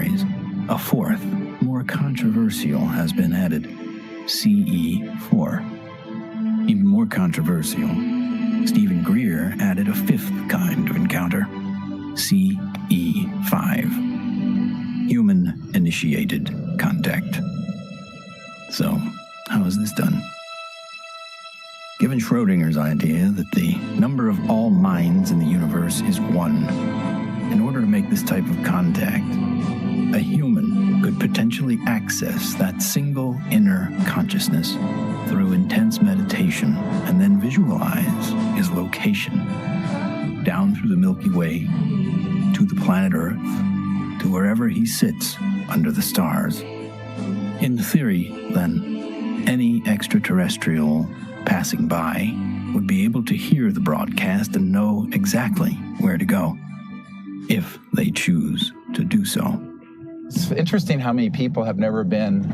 categories, a fourth, more controversial, has been added, CE4. Even more controversial, Stephen Greer added a fifth kind of encounter, CE5, human-initiated contact. So, how is this done? Given Schrodinger's idea that the number of all minds in the universe is 1, in order to make this type of contact, a human could potentially access that single inner consciousness through intense meditation and then visualize his location down through the Milky Way to the planet Earth, to wherever he sits under the stars. In theory, then, any extraterrestrial passing by would be able to hear the broadcast and know exactly where to go, if they choose to do so. It's interesting how many people have never been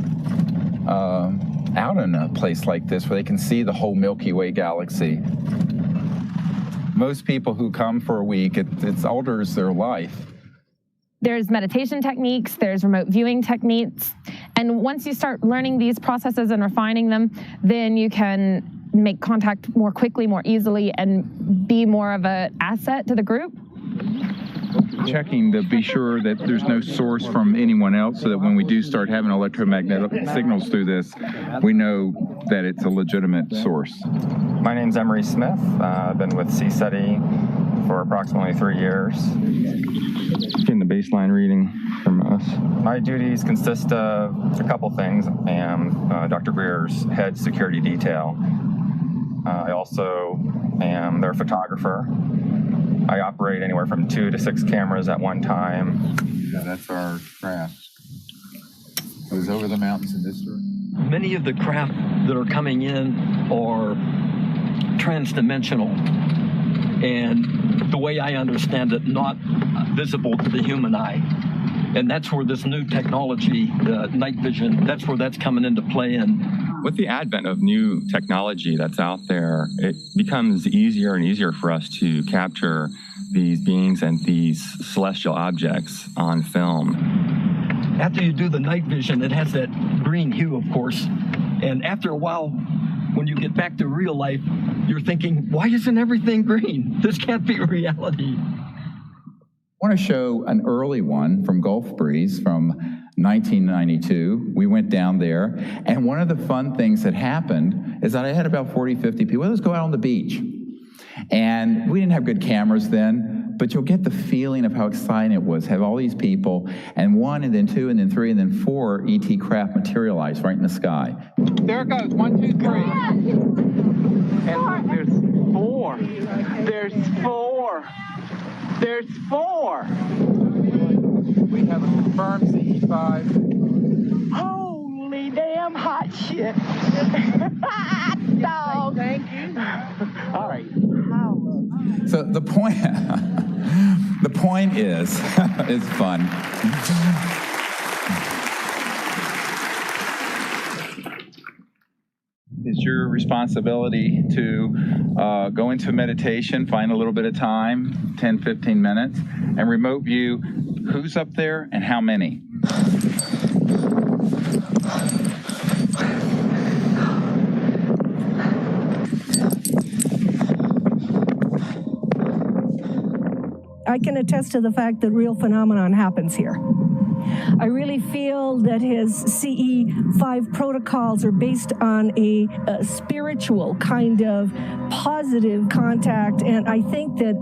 out in a place like this where they can see the whole Milky Way galaxy. Most people who come for a week, it alters their life. There's meditation techniques, there's remote viewing techniques, and once you start learning these processes and refining them, then you can make contact more quickly, more easily, and be more of an asset to the group. Checking to be sure that there's no source from anyone else, so that when we do start having electromagnetic signals through this, we know that it's a legitimate source. My name's Emery Smith. I've been with CSETI for approximately 3 years. Getting the baseline reading from us. My duties consist of a couple things. I am Dr. Greer's head security detail. I also am their photographer. I operate anywhere from 2 to 6 cameras at one time. Yeah, that's our craft. It was over the mountains in this direction. Many of the craft that are coming in are transdimensional, and the way I understand it, not visible to the human eye. And that's where this new technology, night vision, that's where that's coming into play. And with the advent of new technology that's out there, it becomes easier and easier for us to capture these beings and these celestial objects on film. after you do the night vision, it has that green hue, of course. And after a while, when you get back to real life, you're thinking, why isn't everything green? This can't be reality. I want to show an early one from Gulf Breeze from 1992. We went down there, and one of the fun things that happened is that I had about 40, 50 people. Let's go out on the beach. And we didn't have good cameras then, but you'll get the feeling of how exciting it was. Have all these people, and 1, and then 2, and then 3, and then 4 ET craft materialize right in the sky. There it goes, 1, 2, 3. And there's 4. There's 4. There's 4. We have a confirmed CE5. Holy damn hot shit. Hot dog. Thank you. All right. So the point, the point is, it's fun. It's your responsibility to go into meditation, find a little bit of time, 10, 15 minutes, and remote view who's up there and how many. I can attest to the fact that real phenomenon happens here. I really feel that his CE5 protocols are based on a spiritual kind of positive contact, and I think that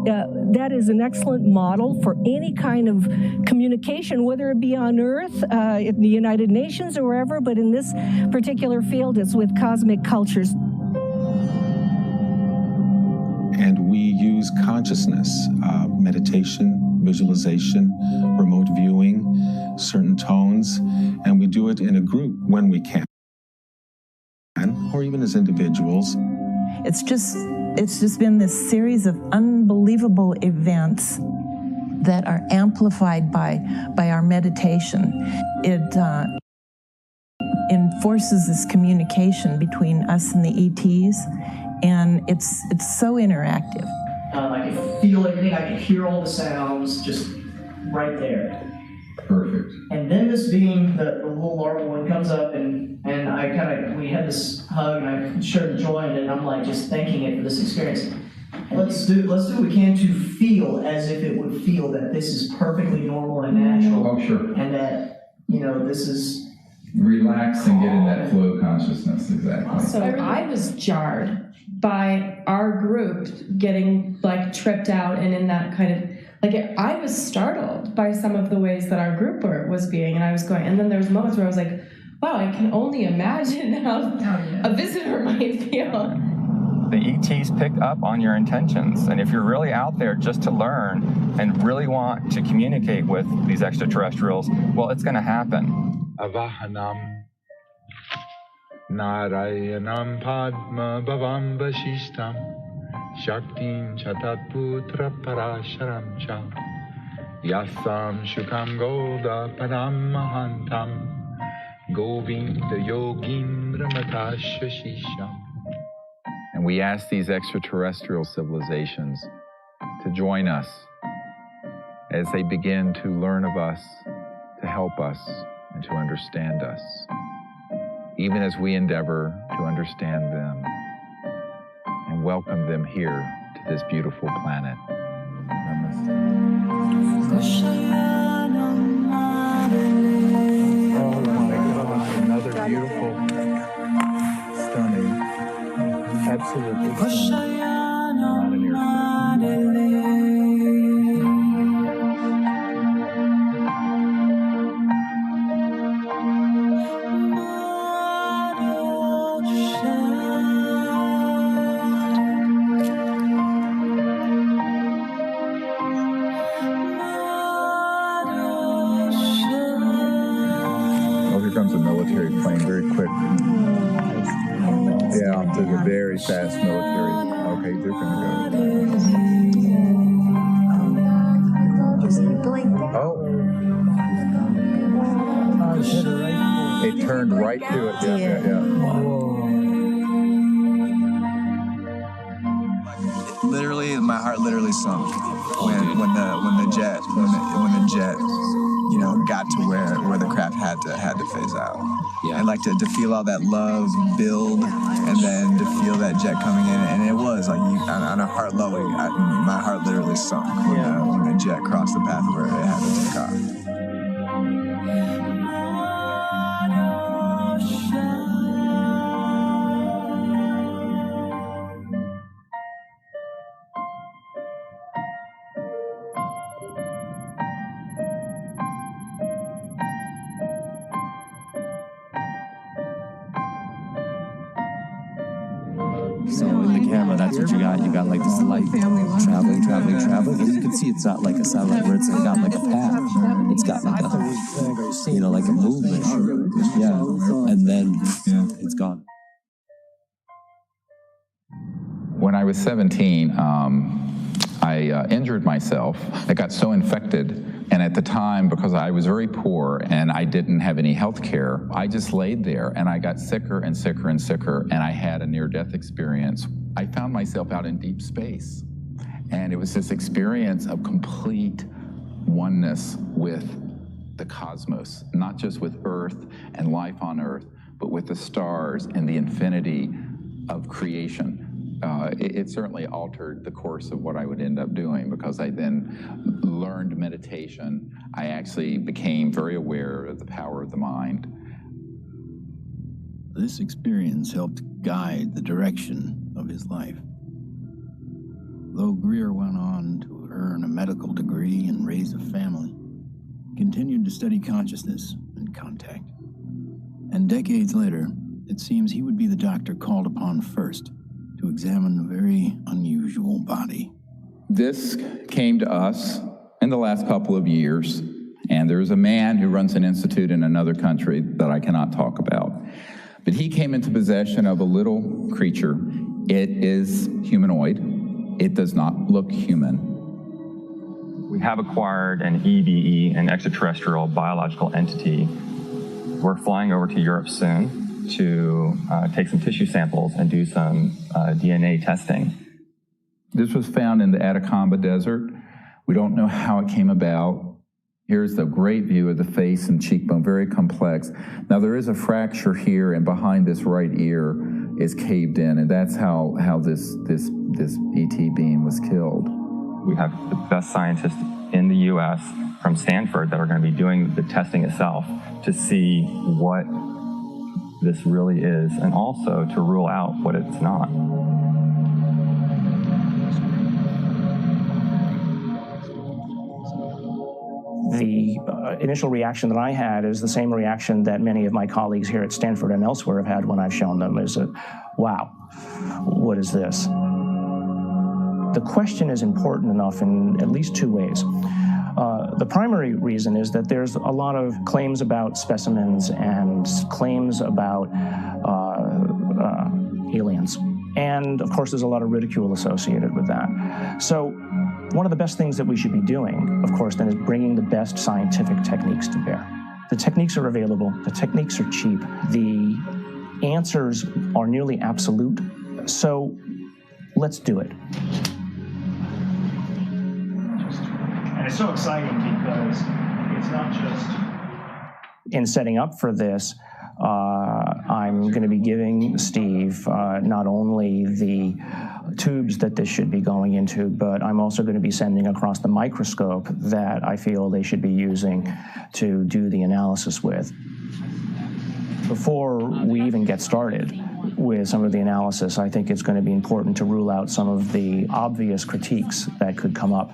that is an excellent model for any kind of communication, whether it be on Earth, in the United Nations or wherever, but in this particular field, it's with cosmic cultures. And we use consciousness, meditation, visualization, remote viewing, certain tones, and we do it in a group when we can, or even as individuals. It's just been this series of unbelievable events that are amplified by our meditation. It enforces this communication between us and the ETs, and it's so interactive. I can feel everything, I can hear all the sounds just right there. Perfect. And then this being, the little larval one comes up, and we had this hug, and I shared the joy in it, and I'm like just thanking it for this experience. Let's do what we can to feel as if it would feel that this is perfectly normal and natural. Oh, sure. And that, this is... Relax and get in that flow consciousness, exactly. So I was jarred by our group getting like tripped out and in that kind of, I was startled by some of the ways that our group was being, and I was going, and then there was moments where I was like, wow, I can only imagine how a visitor might feel. The ETs pick up on your intentions, and if you're really out there just to learn and really want to communicate with these extraterrestrials, well, it's going to happen. Avahanam Narayanam Padma Bhavam Vashishtam Shaktim Chatatputra Parasharam Cha Yasam Shukam Golda Padam Mahantam Govinda Yogindra Matashashisham. And we ask these extraterrestrial civilizations to join us as they begin to learn of us, to help us, and to understand us, even as we endeavor to understand them and welcome them here to this beautiful planet. Namaste. Oh my gosh, another beautiful, stunning, absolutely stunning. Not an earthquake. Comes a military plane very quick. Yeah, there's a very fast military. Okay, they're gonna go. Oh. It turned right to it. Yeah. Literally, my heart literally sunk when the jet got to where the craft had to phase out. Yeah. And to feel all that love build, and then to feel that jet coming in, and it was on a heart level, my heart literally sunk when the jet crossed the path where it had to take off. So in the camera, that's what you got. You got this light traveling. And you can see it's not like a satellite where it's got a path. It's got a movement. Yeah. And then it's gone. When I was 17, I injured myself. I got so infected. And at the time, because I was very poor and I didn't have any health care, I just laid there and I got sicker and sicker and sicker, and I had a near-death experience. I found myself out in deep space. And it was this experience of complete oneness with the cosmos, not just with Earth and life on Earth, but with the stars and the infinity of creation. It certainly altered the course of what I would end up doing, because I then learned meditation. I actually became very aware of the power of the mind. This experience helped guide the direction of his life. Though Greer went on to earn a medical degree and raise a family, he continued to study consciousness and contact. And decades later, it seems he would be the doctor called upon first to examine a very unusual body. This came to us in the last couple of years, and there's a man who runs an institute in another country that I cannot talk about. But he came into possession of a little creature. It is humanoid. It does not look human. We have acquired an EBE, an extraterrestrial biological entity. We're flying over to Europe soon to take some tissue samples and do some DNA testing. This was found in the Atacama Desert. We don't know how it came about. Here's the great view of the face and cheekbone, very complex. Now there is a fracture here, and behind this right ear is caved in, and that's how this ET being was killed. We have the best scientists in the U.S. from Stanford that are going to be doing the testing itself to see what this really is, and also to rule out what it's not. The initial reaction that I had is the same reaction that many of my colleagues here at Stanford and elsewhere have had when I've shown them, is that, wow, what is this? The question is important enough in at least two ways. The primary reason is that there's a lot of claims about specimens and claims about aliens. And of course, there's a lot of ridicule associated with that. So one of the best things that we should be doing, of course, then is bringing the best scientific techniques to bear. The techniques are available, the techniques are cheap, the answers are nearly absolute, so let's do it. And it's so exciting because it's not just... In setting up for this, I'm going to be giving Steve not only the tubes that this should be going into, but I'm also going to be sending across the microscope that I feel they should be using to do the analysis with. Before we even get started with some of the analysis, I think it's going to be important to rule out some of the obvious critiques that could come up.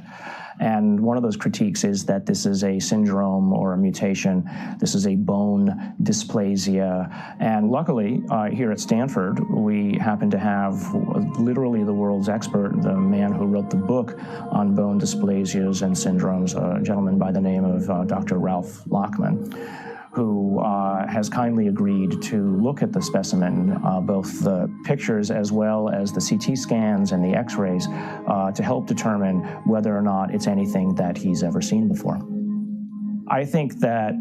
And one of those critiques is that this is a syndrome or a mutation. This is a bone dysplasia. And luckily, here at Stanford, we happen to have literally the world's expert, the man who wrote the book on bone dysplasias and syndromes, a gentleman by the name of Dr. Ralph Lockman, who has kindly agreed to look at the specimen, both the pictures as well as the CT scans and the x-rays, to help determine whether or not it's anything that he's ever seen before. I think that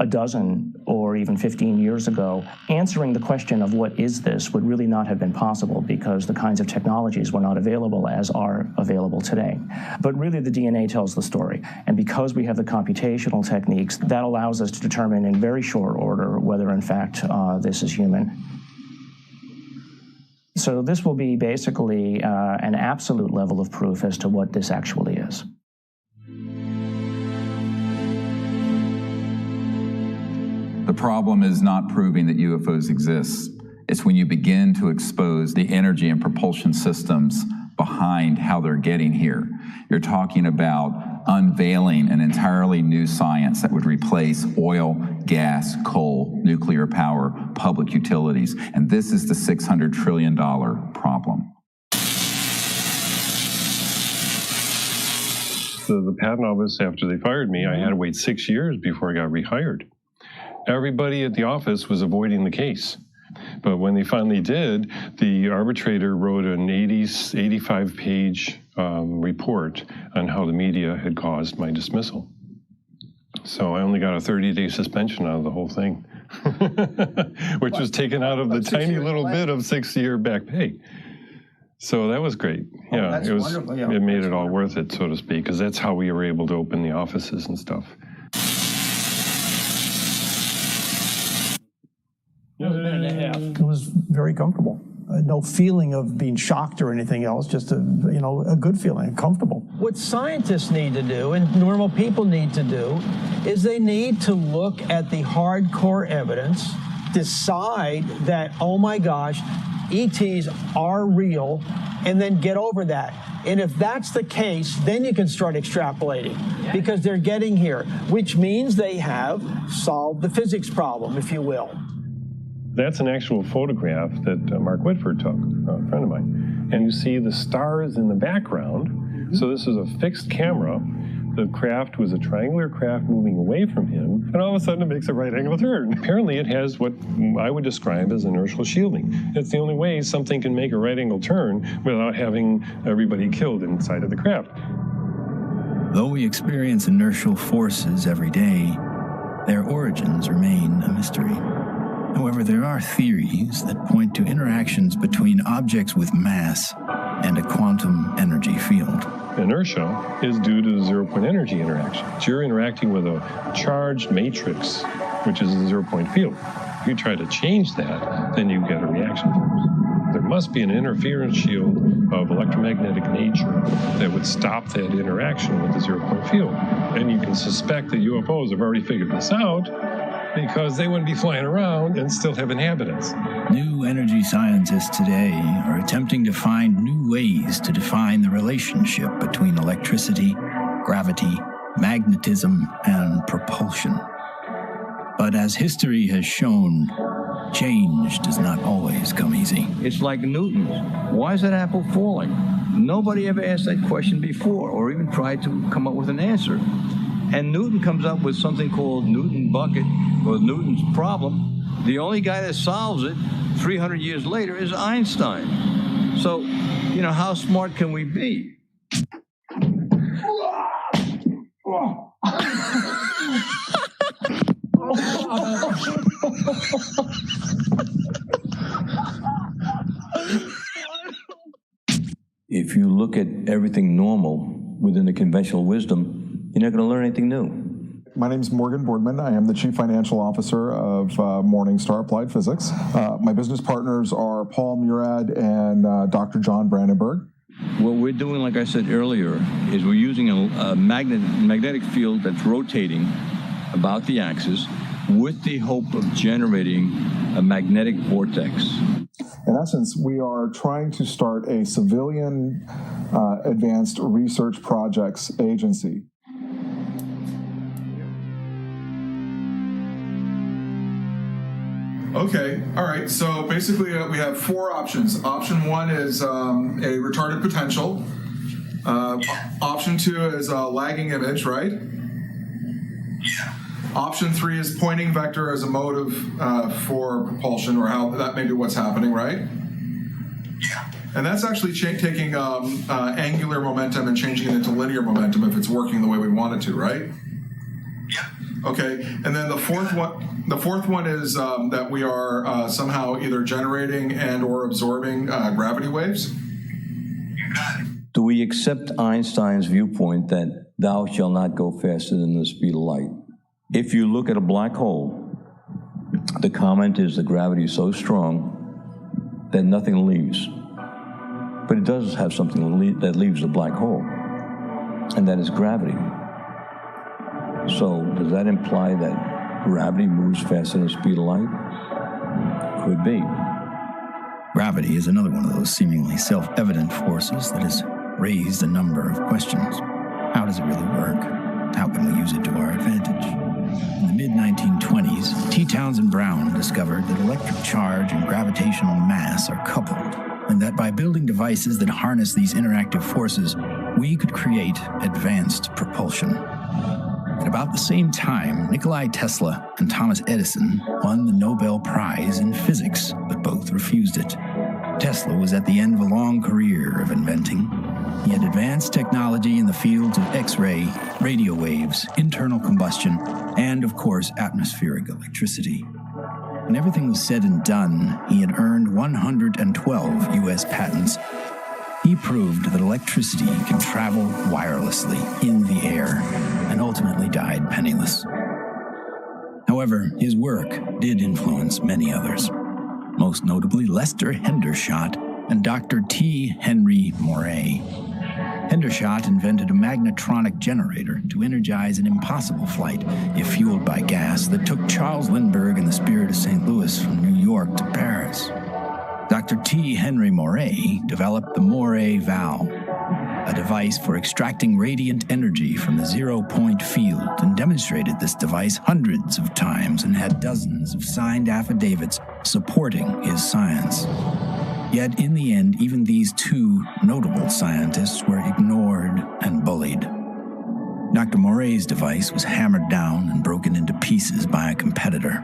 a dozen or even 15 years ago, answering the question of what is this would really not have been possible because the kinds of technologies were not available as are available today. But really the DNA tells the story. And because we have the computational techniques, that allows us to determine in very short order whether in fact this is human. So this will be basically an absolute level of proof as to what this actually is. The problem is not proving that UFOs exist. It's when you begin to expose the energy and propulsion systems behind how they're getting here. You're talking about unveiling an entirely new science that would replace oil, gas, coal, nuclear power, public utilities. And this is the $600 trillion problem. The patent office, after they fired me, I had to wait 6 years before I got rehired. Everybody at the office was avoiding the case. But when they finally did, the arbitrator wrote an 85-page report on how the media had caused my dismissal. So I only got a 30-day suspension out of the whole thing, which was taken out of the tiny little bit of 6-year back pay. So that was great. Yeah, it was. Yeah, it made it all worth it, so to speak, because that's how we were able to open the offices and stuff. It was very comfortable. No feeling of being shocked or anything else, just a good feeling, comfortable. What scientists need to do and normal people need to do is they need to look at the hardcore evidence, decide that, oh my gosh, ETs are real, and then get over that. And if that's the case, then you can start extrapolating because they're getting here, which means they have solved the physics problem, if you will. That's an actual photograph that Mark Whitford took, a friend of mine. And you see the stars in the background. So this is a fixed camera. The craft was a triangular craft moving away from him, and all of a sudden it makes a right angle turn. Apparently it has what I would describe as inertial shielding. It's the only way something can make a right angle turn without having everybody killed inside of the craft. Though we experience inertial forces every day, their origins remain a mystery. However, there are theories that point to interactions between objects with mass and a quantum energy field. inertia is due to the zero-point energy interaction. So you're interacting with a charged matrix, which is a zero-point field. If you try to change that, then you get a reaction force. There must be an interference shield of electromagnetic nature that would stop that interaction with the zero-point field. And you can suspect that UFOs have already figured this out because they wouldn't be flying around and still have inhabitants. New energy scientists today are attempting to find new ways to define the relationship between electricity, gravity, magnetism, and propulsion. But as history has shown, change does not always come easy. It's like Newton. Why is that apple falling? Nobody ever asked that question before or even tried to come up with an answer. And Newton comes up with something called Newton bucket or Newton's problem. The only guy that solves it 300 years later is Einstein. So, you know, how smart can we be? If you look at everything normal within the conventional wisdom, you're not going to learn anything new. My name is Morgan Boardman. I am the Chief Financial Officer of Morningstar Applied Physics. My business partners are Paul Murad and Dr. John Brandenburg. What we're doing, like I said earlier, is we're using a magnetic field that's rotating about the axis with the hope of generating a magnetic vortex. In essence, we are trying to start a civilian advanced research projects agency. Okay, all right, so basically we have four options. Option one is a retarded potential. Option two is a lagging image, right? Yeah. Option three is pointing vector as a motive for propulsion, or how that may be what's happening, right? Yeah. And that's actually taking angular momentum and changing it into linear momentum if it's working the way we want it to, right? Yeah. Okay, and then the fourth one is that we are somehow either generating and or absorbing gravity waves. You got it. Do we accept Einstein's viewpoint that thou shalt not go faster than the speed of light? If you look at a black hole, the comment is the gravity is so strong that nothing leaves. But it does have something that leaves the black hole, and that is gravity. So does that imply that gravity moves faster than the speed of light? Could be. Gravity is another one of those seemingly self-evident forces that has raised a number of questions. How does it really work? How can we use it to our advantage? In the mid-1920s, T. Townsend Brown discovered that electric charge and gravitational mass are coupled, and that by building devices that harness these interactive forces, we could create advanced propulsion. At about the same time, Nikola Tesla and Thomas Edison won the Nobel Prize in Physics, but both refused it. Tesla was at the end of a long career of inventing. He had advanced technology in the fields of X-ray, radio waves, internal combustion, and, of course, atmospheric electricity. When everything was said and done, he had earned 112 U.S. patents. He proved that electricity can travel wirelessly in the air, and ultimately died penniless. However, his work did influence many others, most notably Lester Hendershot and Dr. T. Henry Moray. Hendershot invented a magnetronic generator to energize an impossible flight, if fueled by gas, that took Charles Lindbergh and the Spirit of St. Louis from New York to Paris. Dr. T. Henry Moray developed the Moray valve, a device for extracting radiant energy from the zero-point field, and demonstrated this device hundreds of times and had dozens of signed affidavits supporting his science. Yet in the end, even these two notable scientists were ignored and bullied. Dr. Moray's device was hammered down and broken into pieces by a competitor,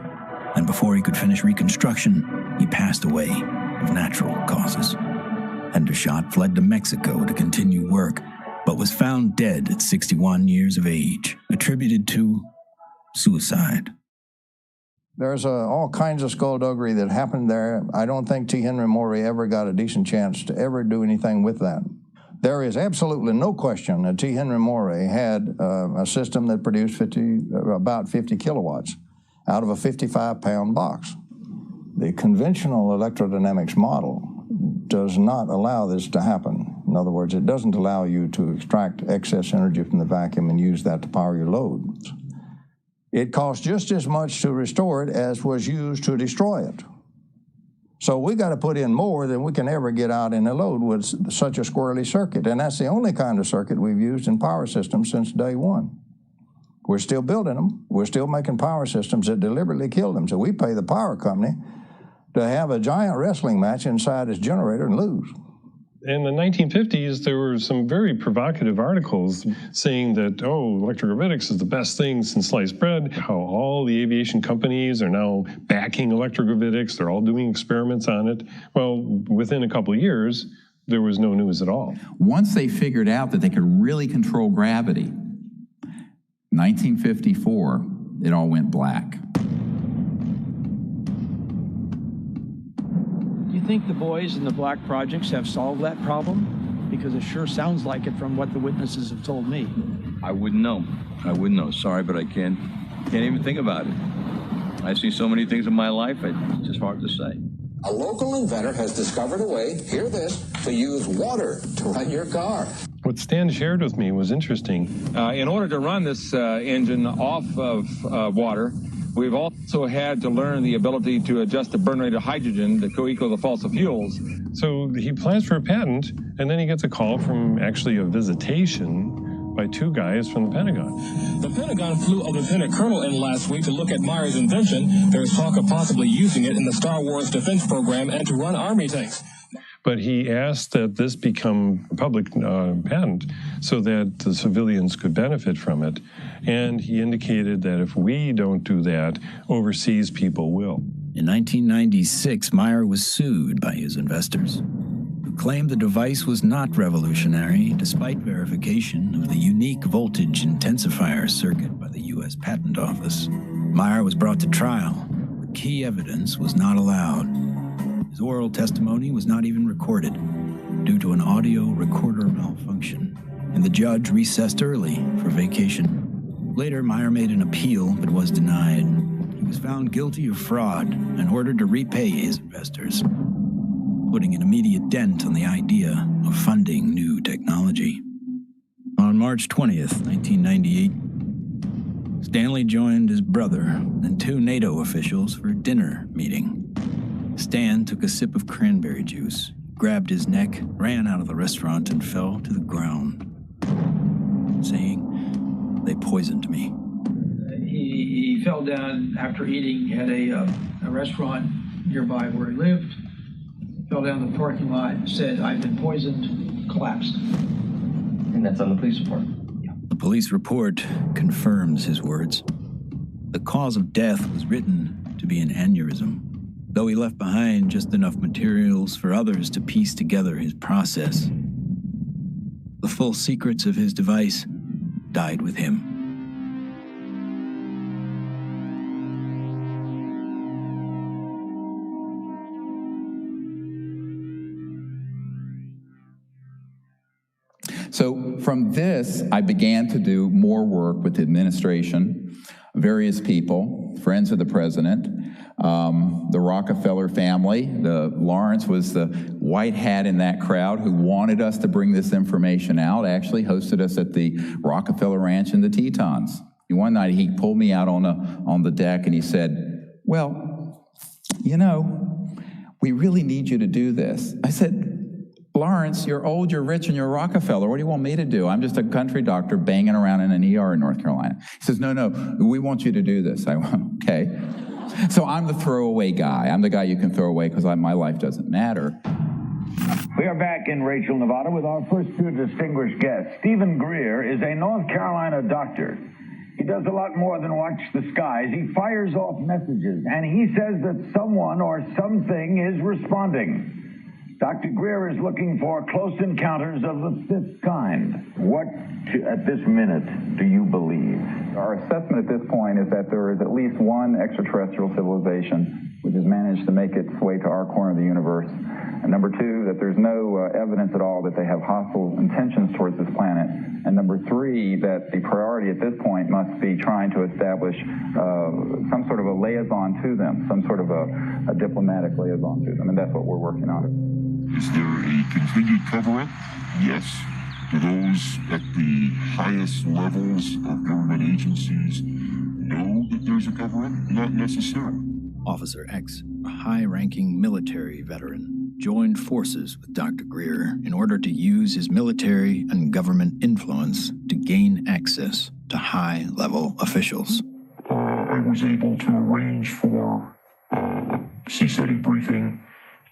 and before he could finish reconstruction, he passed away of natural causes. Hendershot fled to Mexico to continue work, but was found dead at 61 years of age, attributed to suicide. There's all kinds of skullduggery that happened there. I don't think T. Henry Moray ever got a decent chance to ever do anything with that. There is absolutely no question that T. Henry Morey had a system that produced about 50 kilowatts out of a 55-pound box. The conventional electrodynamics model does not allow this to happen. In other words, it doesn't allow you to extract excess energy from the vacuum and use that to power your loads. It costs just as much to restore it as was used to destroy it. So we got to put in more than we can ever get out in a load with such a squirrely circuit. And that's the only kind of circuit we've used in power systems since day one. We're still building them. We're still making power systems that deliberately kill them. So we pay the power company to have a giant wrestling match inside its generator and lose. In the 1950s, there were some very provocative articles saying that, oh, electrogravitics is the best thing since sliced bread, how all the aviation companies are now backing electrogravitics, they're all doing experiments on it. Well, within a couple of years, there was no news at all. Once they figured out that they could really control gravity, 1954, it all went black. Do you think the boys in the black projects have solved that problem? Because it sure sounds like it from what the witnesses have told me. I wouldn't know. I wouldn't know. Sorry, but I can't even think about it. I see so many things in my life, it's just hard to say. A local inventor has discovered a way, hear this, to use water to run your car. What Stan shared with me was interesting. In order to run this engine off of water, we've also had to learn the ability to adjust the burn rate of hydrogen to co-equal the fossil fuels. So he applies for a patent, and then he gets a call from actually a visitation by two guys from the Pentagon. The Pentagon flew a lieutenant colonel in last week to look at Meyer's invention. There's talk of possibly using it in the Star Wars defense program and to run Army tanks. But he asked that this become a public patent so that the civilians could benefit from it. And he indicated that if we don't do that, overseas people will. In 1996, Meyer was sued by his investors, who claimed the device was not revolutionary, despite verification of the unique voltage intensifier circuit by the U.S. Patent Office. Meyer was brought to trial, but key evidence was not allowed. His oral testimony was not even recorded due to an audio recorder malfunction, and the judge recessed early for vacation. Later, Meyer made an appeal but was denied. He was found guilty of fraud and ordered to repay his investors, putting an immediate dent on the idea of funding new technology. On March 20th, 1998, Stanley joined his brother and two NATO officials for a dinner meeting. Stan took a sip of cranberry juice, grabbed his neck, ran out of the restaurant, and fell to the ground, saying, "They poisoned me." He fell down after eating at a restaurant nearby where he lived. Fell down the parking lot, said, "I've been poisoned," collapsed. And that's on the police report? Yeah. The police report confirms his words. The cause of death was written to be an aneurysm, though he left behind just enough materials for others to piece together his process. The full secrets of his device died with him. So from this, I began to do more work with the administration, various people, friends of the president, the Rockefeller family. Lawrence was the white hat in that crowd who wanted us to bring this information out, actually hosted us at the Rockefeller Ranch in the Tetons. One night he pulled me out on the deck and he said, "Well, you know, we really need you to do this." I said, "Lawrence, you're old, you're rich, and you're Rockefeller. What do you want me to do? I'm just a country doctor banging around in an ER in North Carolina." He says, "No, we want you to do this." I went, "Okay." So I'm the throwaway guy. I'm the guy you can throw away because my life doesn't matter. We are back in Rachel, Nevada with our first two distinguished guests. Stephen Greer is a North Carolina doctor. He does a lot more than watch the skies. He fires off messages, and he says that someone or something is responding. Dr. Greer is looking for close encounters of the fifth kind. What, at this minute, do you believe? Our assessment at this point is that there is at least one extraterrestrial civilization which has managed to make its way to our corner of the universe. And number two, that there's no evidence at all that they have hostile intentions towards this planet. And number three, that the priority at this point must be trying to establish some sort of a liaison to them, some sort of a diplomatic liaison to them. And that's what we're working on. Is there a continued cover-up? Yes. Do those at the highest levels of government agencies know that there's a cover-up? Not necessarily. Officer X, a high-ranking military veteran, joined forces with Dr. Greer in order to use his military and government influence to gain access to high-level officials. I was able to arrange for a CSETI briefing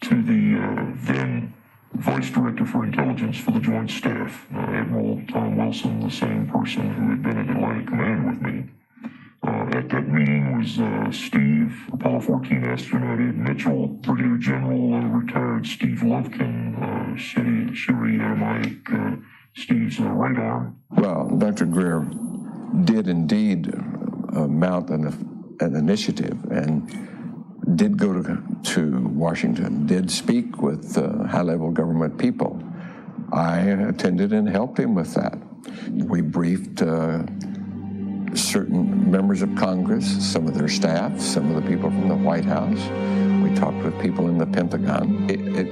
to the then Vice Director for Intelligence for the Joint Staff, Admiral Tom Wilson, the same person who had been at Atlantic Command with me. At that meeting was Steve, Apollo 14 astronaut Ed Mitchell, Brigadier General retired Steve Lovkin, Sherry Mike, Steve's right arm. Well, Dr. Greer did indeed mount an initiative and did go to Washington, did speak with high-level government people. I attended and helped him with that. We briefed certain members of Congress, some of their staff, some of the people from the White House. We talked with people in the Pentagon.